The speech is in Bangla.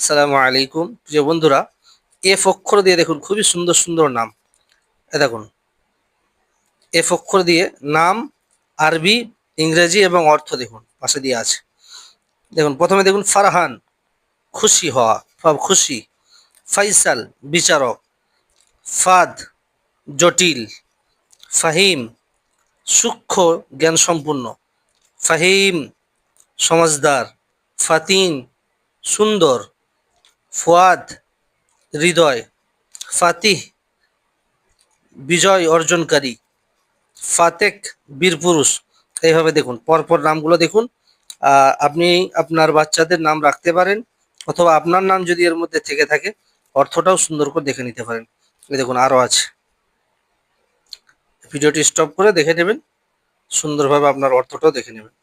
আসসালামু আলাইকুম প্রিয় বন্ধুরা। এফ অক্ষর দিয়ে দেখুন খুবই সুন্দর সুন্দর নাম। দেখুন এফ অক্ষর দিয়ে নাম, আরবি, ইংরেজি এবং অর্থ দেখুন পাশে দিয়ে আছে। দেখুন প্রথমে দেখুন ফারহান, খুশি হওয়া বা খুশি। ফাইসাল, বিচারক। ফাদ, জটিল। ফাহিম, সূক্ষ্ম জ্ঞান সম্পূর্ণ। ফাহিম, সমাজদার। ফাতিন, সুন্দর। ফুয়াদ, হৃদয়। ফাতিহ, বিজয় অর্জনকারী। ফাতেক, বীরপুরুষ। এইভাবে দেখুন পরপর নামগুলো দেখুন। আপনি আপনার বাচ্চাদের নাম রাখতে পারেন, অথবা আপনার নাম যদি এর মধ্যে থেকে থাকে অর্থটাও সুন্দর করে দেখে নিতে পারেন। এই দেখুন আরও আছে, ভিডিওটি স্টপ করে দেখে নেবেন, সুন্দরভাবে আপনার অর্থটাও দেখে নেবেন।